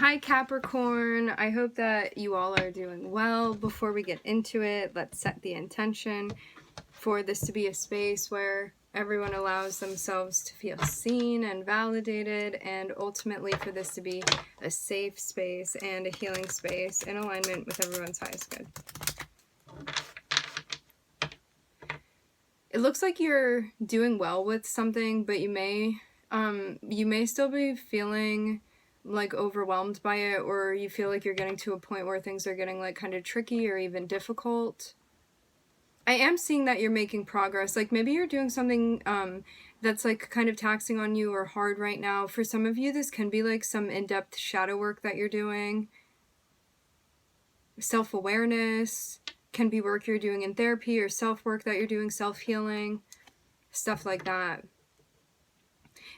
Hi Capricorn, I hope that you all are doing well. Before we get into it, let's set the intention for this to be a space where everyone allows themselves to feel seen and validated, and ultimately for this to be a safe space and a healing space in alignment with everyone's highest good. It looks like you're doing well with something, but you may still be feeling like overwhelmed by it, or you feel like you're getting to a point where things are getting like kind of tricky or even difficult. I am seeing that you're making progress. Like maybe you're doing something that's like kind of taxing on you or hard right now. For some of you, this can be like some in-depth shadow work that you're doing. Self-awareness can be work you're doing in therapy, or self-work that you're doing, self-healing, stuff like that.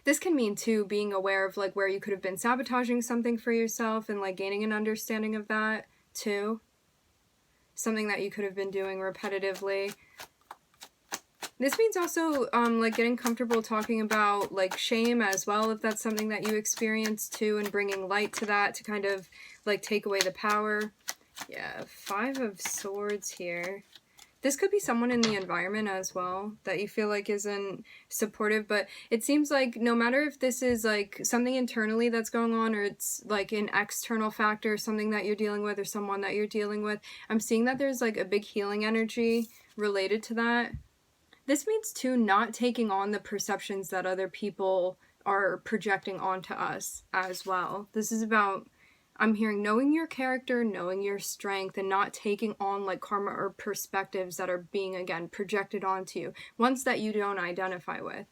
This can mean too being aware of like where you could have been sabotaging something for yourself and like gaining an understanding of that too. Something that you could have been doing repetitively. This means also like getting comfortable talking about like shame as well, if that's something that you experience too, and bringing light to that to kind of like take away the power. Yeah, 5 of Swords here. This could be someone in the environment as well that you feel like isn't supportive, but it seems like no matter if this is like something internally that's going on, or it's like an external factor, something that you're dealing with or someone that you're dealing with, I'm seeing that there's like a big healing energy related to that. This means too not taking on the perceptions that other people are projecting onto us as well. This is about, I'm hearing, knowing your character, knowing your strength, and not taking on like karma or perspectives that are being, again, projected onto you, ones that you don't identify with.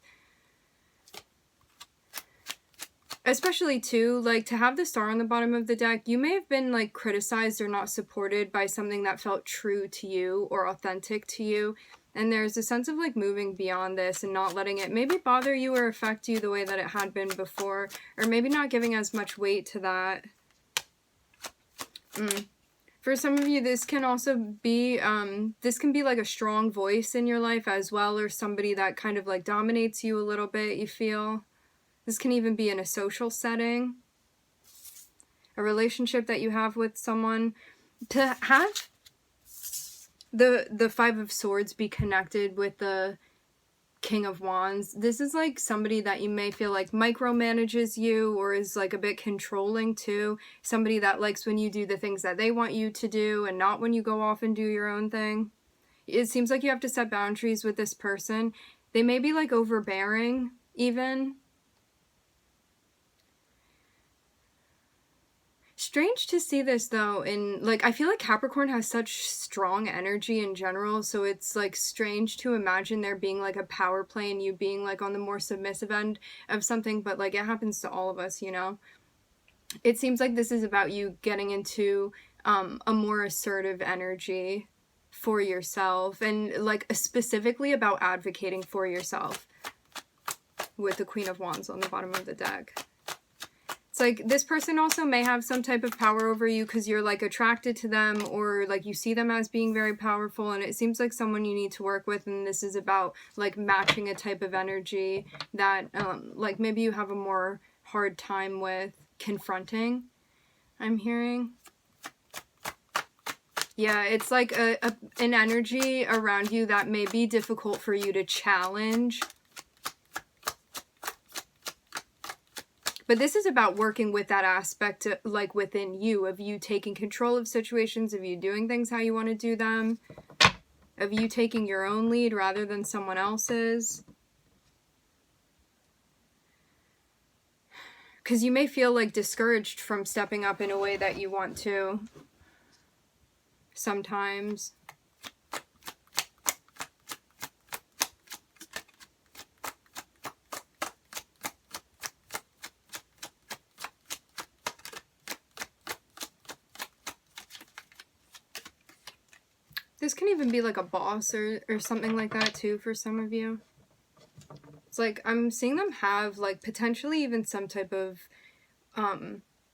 Especially too, like to have the Star on the bottom of the deck, you may have been like criticized or not supported by something that felt true to you or authentic to you. And there's a sense of like moving beyond this and not letting it maybe bother you or affect you the way that it had been before, or maybe not giving as much weight to that. For some of you, this can also be, this can be like a strong voice in your life as well, or somebody that kind of like dominates you a little bit, you feel. This can even be in a social setting, a relationship that you have with someone. To have the 5 of Swords be connected with the King of Wands, this is like somebody that you may feel like micromanages you or is like a bit controlling too. Somebody that likes when you do the things that they want you to do and not when you go off and do your own thing. It seems like you have to set boundaries with this person. They may be like overbearing even. Strange to see this though, in like, I feel like Capricorn has such strong energy in general, so it's like strange to imagine there being like a power play and you being like on the more submissive end of something, but like it happens to all of us, you know. It seems like this is about you getting into a more assertive energy for yourself, and like specifically about advocating for yourself with the Queen of Wands on the bottom of the deck. It's like this person also may have some type of power over you because you're like attracted to them, or like you see them as being very powerful, and it seems like someone you need to work with, and this is about like matching a type of energy that like maybe you have a more hard time with confronting, I'm hearing. Yeah, it's like an energy around you that may be difficult for you to challenge. But this is about working with that aspect, like within you, of you taking control of situations, of you doing things how you want to do them, of you taking your own lead rather than someone else's. Because you may feel like discouraged from stepping up in a way that you want to sometimes. This can even be like a boss or something like that too for some of you. It's like I'm seeing them have like potentially even some type of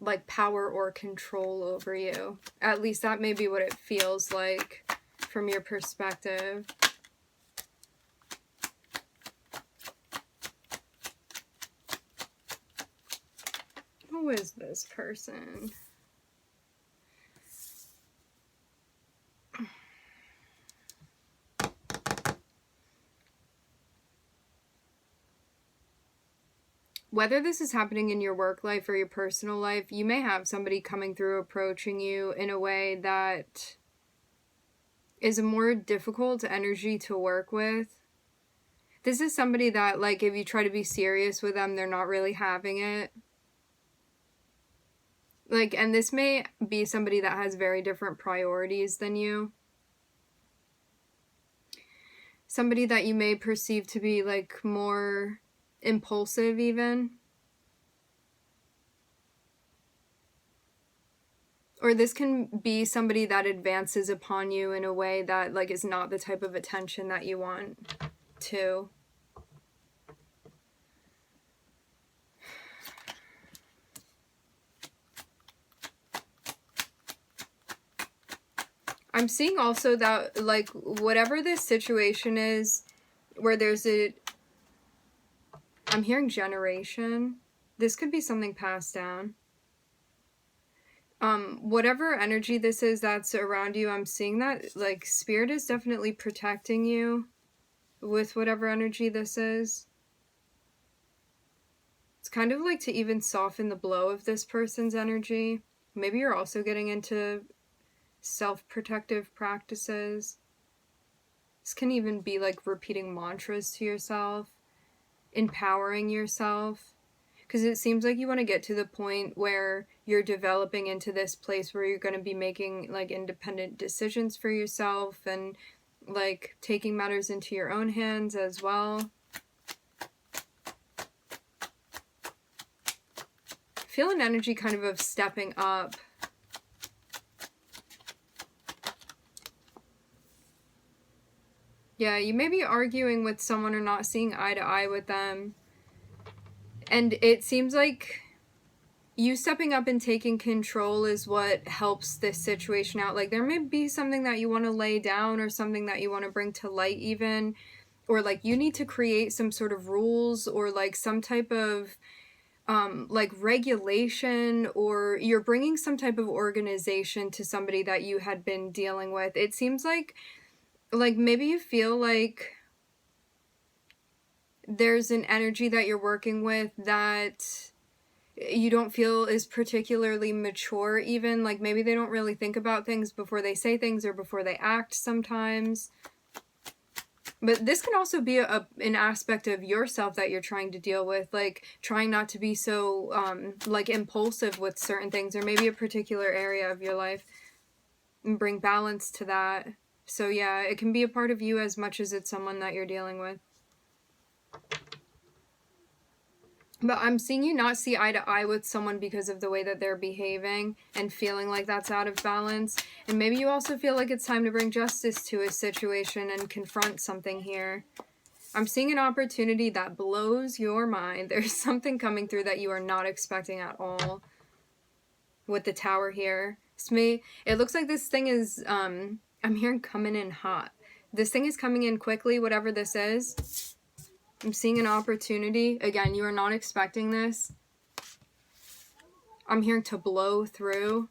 like power or control over you. At least that may be what it feels like from your perspective. Who is this person? Whether this is happening in your work life or your personal life, you may have somebody coming through approaching you in a way that is a more difficult energy to work with. This is somebody that, like, if you try to be serious with them, they're not really having it. Like, and this may be somebody that has very different priorities than you. Somebody that you may perceive to be, like, more impulsive even. Or this can be somebody that advances upon you in a way that, like, is not the type of attention that you want to. I'm seeing also that, like, whatever this situation is, where there's I'm hearing generation. This could be something passed down. Whatever energy this is that's around you, I'm seeing that, like, Spirit is definitely protecting you with whatever energy this is. It's kind of like to even soften the blow of this person's energy. Maybe you're also getting into self-protective practices. This can even be like repeating mantras to yourself, empowering yourself, because it seems like you want to get to the point where you're developing into this place where you're going to be making, like, independent decisions for yourself and, like, taking matters into your own hands as well. Feel an energy kind of stepping up. Yeah, you may be arguing with someone or not seeing eye to eye with them. And it seems like you stepping up and taking control is what helps this situation out. Like, there may be something that you want to lay down or something that you want to bring to light even. Or, like, you need to create some sort of rules or, like, some type of like regulation, or you're bringing some type of organization to somebody that you had been dealing with. It seems like maybe you feel like there's an energy that you're working with that you don't feel is particularly mature even. Like, maybe they don't really think about things before they say things or before they act sometimes. But this can also be an aspect of yourself that you're trying to deal with, like trying not to be so like impulsive with certain things, or maybe a particular area of your life, and bring balance to that. So yeah, it can be a part of you as much as it's someone that you're dealing with. But I'm seeing you not see eye to eye with someone because of the way that they're behaving and feeling like that's out of balance. And maybe you also feel like it's time to bring justice to a situation and confront something here. I'm seeing an opportunity that blows your mind. There's something coming through that you are not expecting at all with the Tower here. It looks like this thing is, I'm hearing coming in hot. This thing is coming in quickly, whatever this is. I'm seeing an opportunity. Again, you are not expecting this. I'm hearing to blow through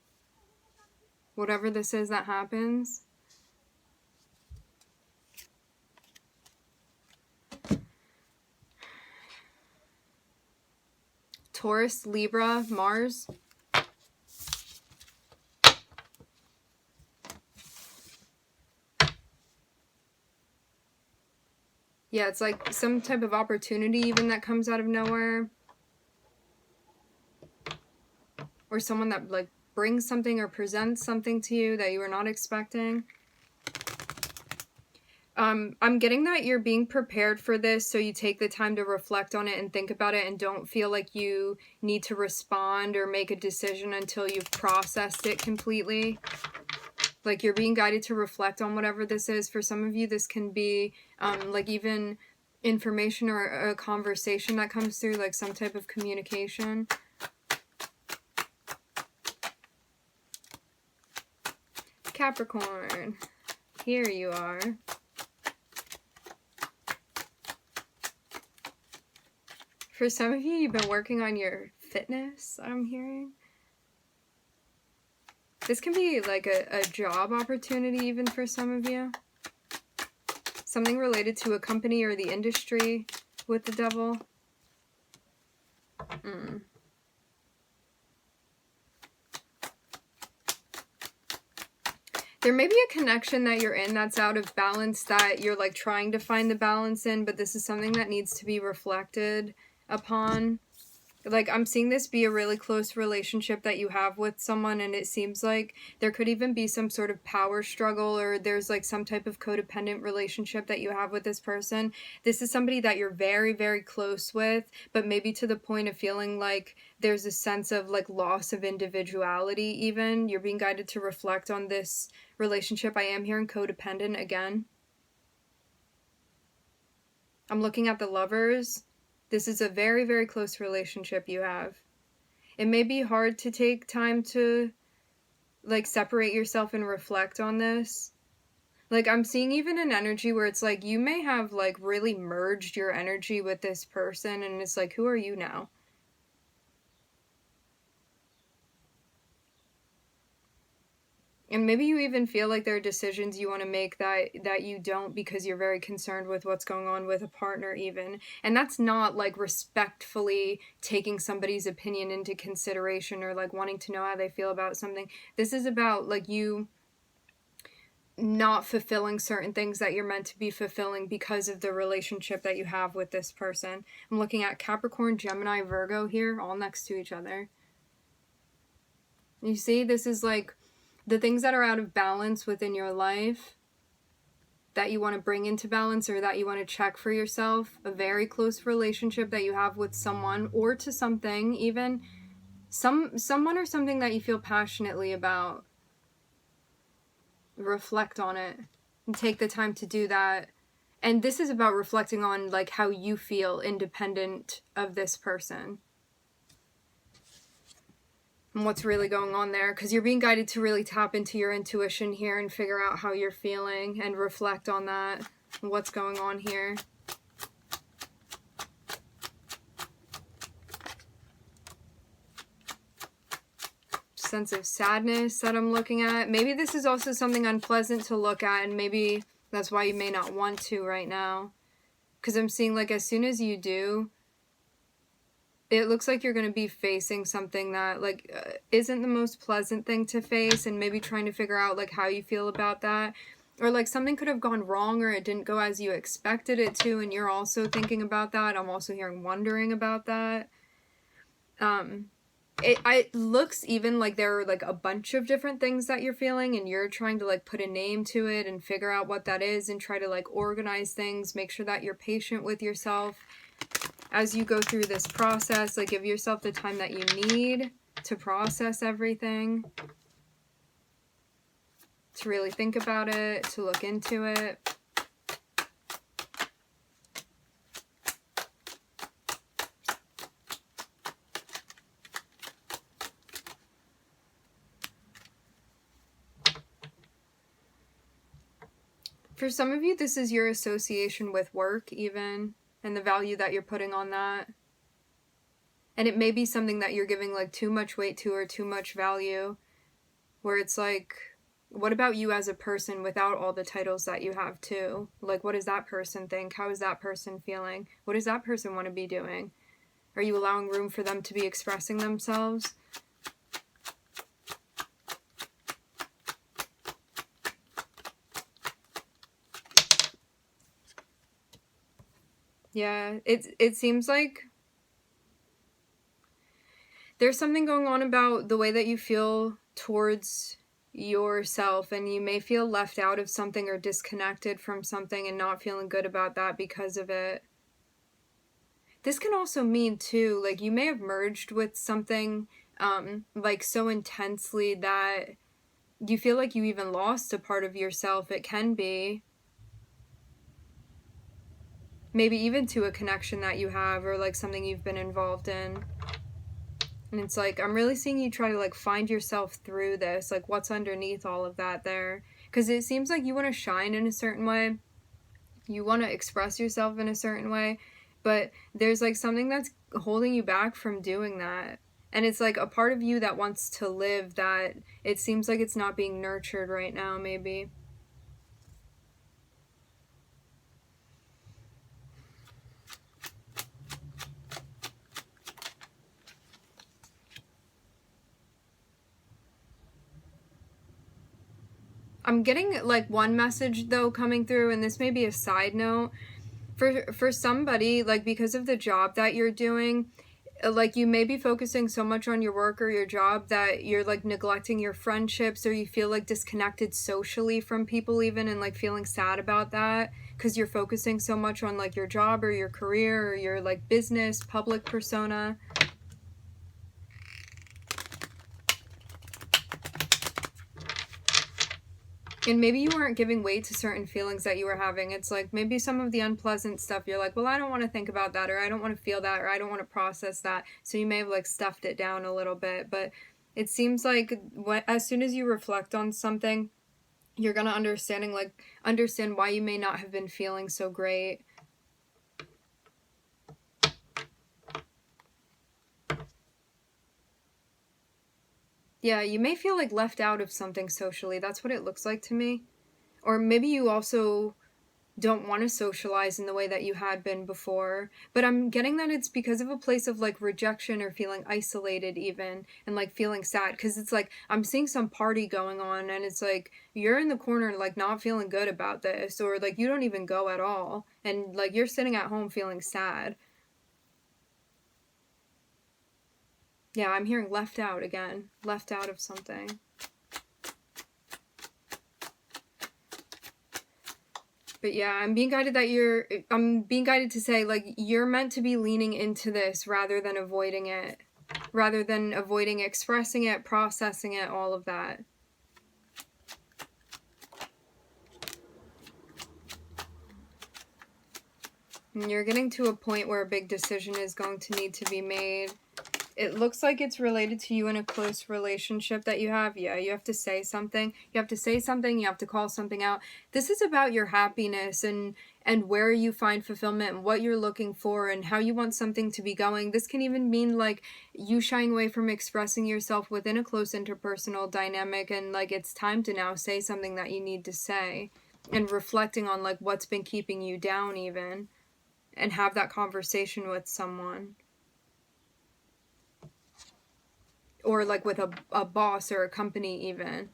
whatever this is that happens. Taurus, Libra, Mars. Yeah, it's like some type of opportunity even that comes out of nowhere. Or someone that, like, brings something or presents something to you that you were not expecting. I'm getting that you're being prepared for this, so you take the time to reflect on it and think about it and don't feel like you need to respond or make a decision until you've processed it completely. Like, you're being guided to reflect on whatever this is. For some of you, this can be, like, even information or a conversation that comes through, like some type of communication. Capricorn, here you are. For some of you, you've been working on your fitness, I'm hearing. This can be like a job opportunity even for some of you. Something related to a company or the industry with the devil. There may be a connection that you're in that's out of balance, that you're like trying to find the balance in, but this is something that needs to be reflected upon. Like, I'm seeing this be a really close relationship that you have with someone, and it seems like there could even be some sort of power struggle, or there's like some type of codependent relationship that you have with this person. This is somebody that you're very, very close with, but maybe to the point of feeling like there's a sense of like loss of individuality even. You're being guided to reflect on this relationship. I am hearing codependent again. I'm looking at the Lovers. This is a very, very close relationship you have. It may be hard to take time to, like, separate yourself and reflect on this. Like, I'm seeing even an energy where it's like, you may have, like, really merged your energy with this person, and it's like, who are you now? And maybe you even feel like there are decisions you want to make that you don't, because you're very concerned with what's going on with a partner even. And that's not like respectfully taking somebody's opinion into consideration or like wanting to know how they feel about something. This is about like you not fulfilling certain things that you're meant to be fulfilling because of the relationship that you have with this person. I'm looking at Capricorn, Gemini, Virgo here, all next to each other. You see, this is like the things that are out of balance within your life that you want to bring into balance, or that you want to check for yourself. A very close relationship that you have with someone or to something, even someone or something that you feel passionately about. Reflect on it and take the time to do that. And this is about reflecting on like how you feel independent of this person. And what's really going on there, because you're being guided to really tap into your intuition here and figure out how you're feeling and reflect on that and what's going on here. Sense of sadness that I'm looking at. Maybe this is also something unpleasant to look at, and maybe that's why you may not want to right now, because I'm seeing like as soon as you do, it looks like you're going to be facing something that like isn't the most pleasant thing to face, and maybe trying to figure out like how you feel about that, or like something could have gone wrong or it didn't go as you expected it to, and you're also thinking about that. I'm also hearing wondering about that. It looks even like there are like a bunch of different things that you're feeling, and you're trying to like put a name to it and figure out what that is and try to like organize things. Make sure that you're patient with yourself as you go through this process. Like, give yourself the time that you need to process everything, to really think about it, to look into it. For some of you, this is your association with work even, and the value that you're putting on that. And it may be something that you're giving like too much weight to or too much value, where it's like, what about you as a person without all the titles that you have too? Like, what does that person think? How is that person feeling? What does that person want to be doing? Are you allowing room for them to be expressing themselves? Yeah, it seems like there's something going on about the way that you feel towards yourself, and you may feel left out of something or disconnected from something and not feeling good about that because of it. This can also mean too, like you may have merged with something like so intensely that you feel like you even lost a part of yourself. It can be. Maybe even to a connection that you have, or like something you've been involved in. And it's like, I'm really seeing you try to like find yourself through this, like what's underneath all of that there. Because it seems like you want to shine in a certain way. You want to express yourself in a certain way. But there's like something that's holding you back from doing that. And it's like a part of you that wants to live that it seems like it's not being nurtured right now, maybe. I'm getting like one message though coming through, and this may be a side note. For somebody, like because of the job that you're doing, like you may be focusing so much on your work or your job that you're like neglecting your friendships, or you feel like disconnected socially from people even, and like feeling sad about that because you're focusing so much on like your job or your career or your like business public persona. And maybe you weren't giving weight to certain feelings that you were having. It's like maybe some of the unpleasant stuff, you're like, well, I don't want to think about that, or I don't want to feel that, or I don't want to process that. So you may have like stuffed it down a little bit. But it seems like as soon as you reflect on something, you're going to understand why you may not have been feeling so great. Yeah, you may feel like left out of something socially. That's what it looks like to me. Or maybe you also don't want to socialize in the way that you had been before. But I'm getting that it's because of a place of like rejection or feeling isolated even, and like feeling sad. Because it's like I'm seeing some party going on, and it's like you're in the corner like not feeling good about this, or like you don't even go at all, and like you're sitting at home feeling sad. Yeah, I'm hearing left out again. Left out of something. But yeah, I'm being guided to say like you're meant to be leaning into this rather than avoiding it. Rather than avoiding expressing it, processing it, all of that. And you're getting to a point where a big decision is going to need to be made. It looks like it's related to you in a close relationship that you have. Yeah, you have to say something. You have to say something. You have to call something out. This is about your happiness and where you find fulfillment and what you're looking for and how you want something to be going. This can even mean like you shying away from expressing yourself within a close interpersonal dynamic, and like it's time to now say something that you need to say, and reflecting on like what's been keeping you down even, and have that conversation with someone. Or like with a boss or a company even.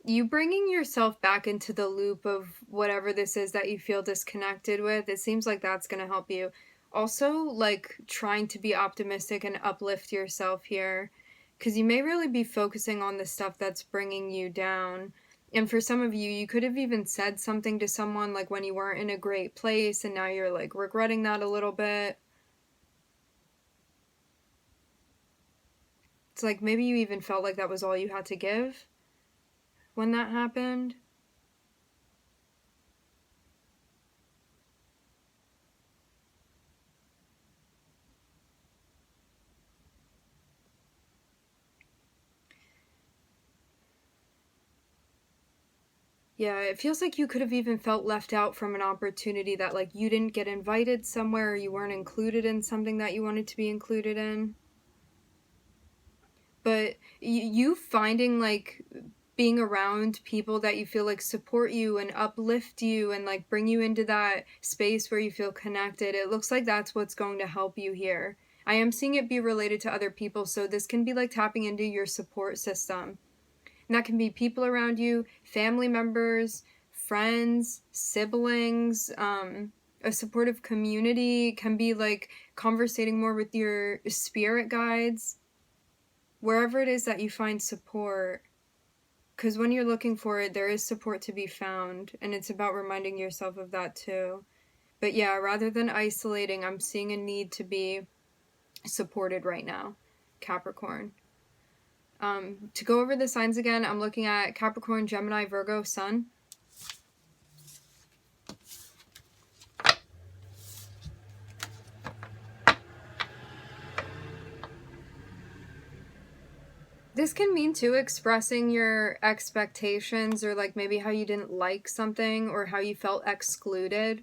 You bringing yourself back into the loop of whatever this is that you feel disconnected with, it seems like that's going to help you. Also, like trying to be optimistic and uplift yourself here, because you may really be focusing on the stuff that's bringing you down. And for some of you, you could have even said something to someone like when you weren't in a great place, and now you're like regretting that a little bit. It's like maybe you even felt like that was all you had to give when that happened. Yeah, it feels like you could have even felt left out from an opportunity, that like you didn't get invited somewhere, or you weren't included in something that you wanted to be included in. But you finding like being around people that you feel like support you and uplift you and like bring you into that space where you feel connected, it looks like that's what's going to help you here. I am seeing it be related to other people, so this can be like tapping into your support system. And that can be people around you, family members, friends, siblings, a supportive community. It can be like conversating more with your spirit guides. wherever it is that you find support, because when you're looking for it, there is support to be found, and it's about reminding yourself of that too. But yeah, rather than isolating, I'm seeing a need to be supported right now, Capricorn. To go over the signs again, I'm looking at Capricorn, Gemini, Virgo, Sun. This can mean too expressing your expectations, or like maybe how you didn't like something or how you felt excluded.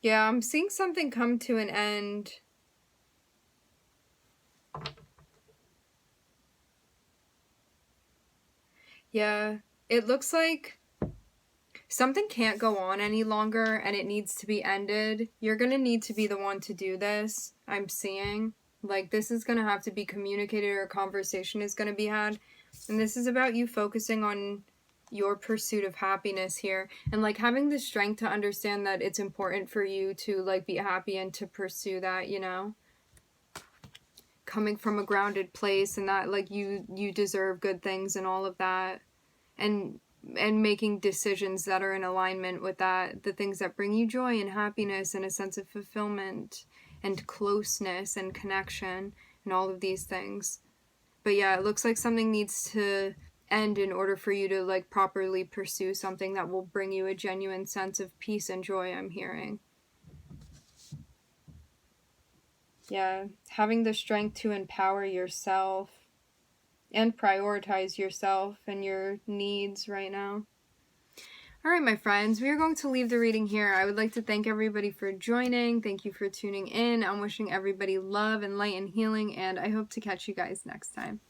Yeah, I'm seeing something come to an end. Yeah, it looks like something can't go on any longer and it needs to be ended. You're going to need to be the one to do this, I'm seeing. Like, this is going to have to be communicated, or a conversation is going to be had. And this is about you focusing on your pursuit of happiness here, and like having the strength to understand that it's important for you to like be happy and to pursue that, you know, coming from a grounded place, and that like you deserve good things and all of that, and making decisions that are in alignment with that, the things that bring you joy and happiness and a sense of fulfillment and closeness and connection and all of these things. But yeah, it looks like something needs to end in order for you to like properly pursue something that will bring you a genuine sense of peace and joy, I'm hearing. Yeah, having the strength to empower yourself and prioritize yourself and your needs right now. All right, my friends, we are going to leave the reading here. I would like to thank everybody for joining. Thank you for tuning in. I'm wishing everybody love and light and healing, and I hope to catch you guys next time.